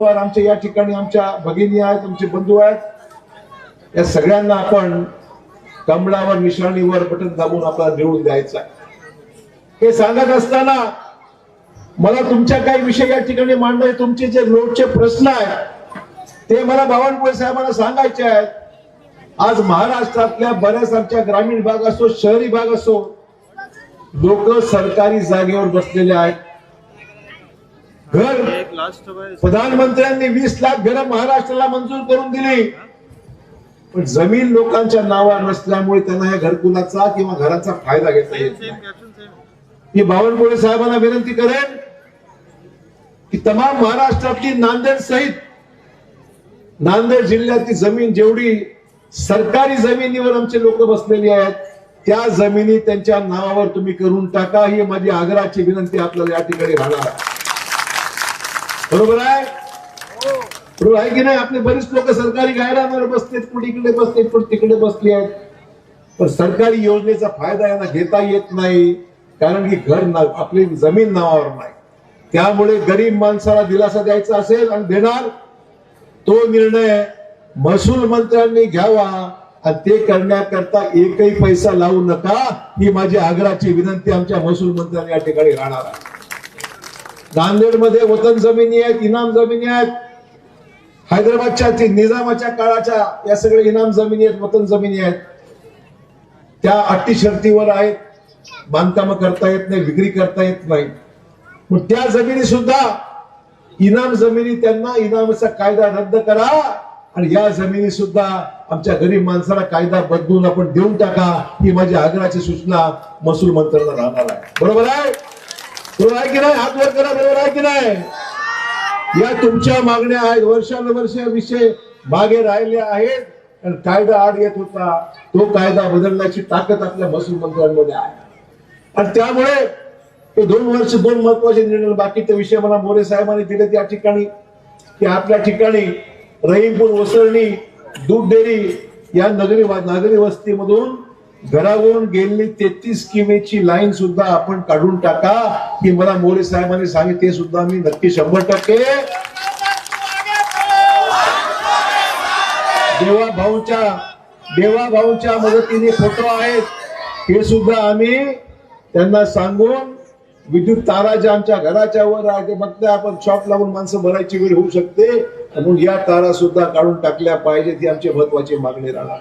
आमच्या या ठिकाणी आमच्या भगिनी आहेत, आमचे बंधू आहेत, या सगळ्यांना आपण कमळावर निशाणीवर बटन दाबून आपल्याला निवडून द्यायचा आहे. हे सांगत असताना मला तुमच्या काही विषय या ठिकाणी मांडणे, तुमचे जे लोटचे प्रश्न आहेत ते मला बावनकुळे साहेबांना सांगायचे आहेत. आज महाराष्ट्रातल्या बऱ्याच आमच्या ग्रामीण भाग असो, शहरी भाग असो, लोक सरकारी जागेवर बसलेले आहेत. घर प्रधानमंत्र्यांनी 20 लाख घरं महाराष्ट्राला मंजूर करून दिली, पण जमीन लोकांच्या नावावर नसल्यामुळे त्यांना या घरकुलाचा किंवा घराचा फायदा घेता येत नाही. मी बावनकुळे साहेबांना विनंती करेन की तमाम महाराष्ट्रातली नांदेड सहित नांदेड जिल्ह्यातली जमीन जेवढी सरकारी जमिनीवर आमचे लोक बसलेली आहेत त्या जमिनी त्यांच्या नावावर तुम्ही करून टाका, ही माझी आग्रहाची विनंती आपल्याला या ठिकाणी राहणार आहे. बरोबर आहे? बरोबर आहे की नाही? आपले बरेच लोक सरकारी गायरांवर बसलेत, कुठे इकडे बसलेत, कुठे तिकडे बसले आहेत, पण सरकारी योजनेचा फायदा यांना घेता येत नाही, कारण की घर आपली जमीन नावावर नाही. त्यामुळे गरीब माणसाला दिलासा द्यायचा असेल आणि देणार, तो निर्णय महसूल मंत्र्यांनी घ्यावा आणि ते करण्याकरता एकही पैसा लावू नका, ही माझी आग्रहाची विनंती आमच्या महसूल मंत्र्यांनी या ठिकाणी राहणार आहे. नांदेडमध्ये वतन जमिनी आहेत, इनाम जमिनी आहेत. हैदराबादच्या निजामाच्या काळाच्या या सगळ्या इनाम जमिनी आहेत, वतन जमिनी आहेत. त्या अटी शर्तीवर आहेत, बांधकाम करता येत नाही, विक्री करता येत नाही. मग त्या जमिनी सुद्धा इनाम जमिनी, त्यांना इनामाचा कायदा रद्द करा आणि या जमिनी सुद्धा आमच्या गरीब माणसाला कायदा बदलून आपण देऊन टाका, ही माझी आग्रहाची सूचना महसूल मंत्र्यांना राहणार आहे. बरोबर आहे? बरोबर आहे की नाही? हात वर करा. बरोबर आहे की नाही? या तुमच्या मागण्या आहेत, वर्षानुवर्ष विषय मागे राहिले आहेत, आणि कायदा आड येत होता, तो कायदा बदलण्याची ताकद आपल्या महसूल मंत्र्यांमध्ये आहे. आणि त्यामुळे हे 2 वर्ष 2 महत्वाचे निर्णय, बाकीचे विषय मला मोरे साहेबांनी दिले त्या ठिकाणी, की आपल्या ठिकाणी रहीमपूर, वसरणी, दूध डेअरी या नागरी वस्तीमधून घरावरून गेलेली 33 किमीची लाईन सुद्धा आपण काढून टाका, ही मला मोरे साहेबांनी सांगितले. ते सुद्धा मी नक्की 100% देवा भाऊच्या मदतीने फोटो आहेत, हे सुद्धा आम्ही त्यांना सांगून, विद्युत तारा ज्या आमच्या घराच्या वर आहे ते बघता आपण शॉप लावून माणसं भरायची वेळ होऊ शकते, म्हणून या तारा सुद्धा काढून टाकल्या पाहिजेत, ही आमची महत्वाची मागणी राहणार.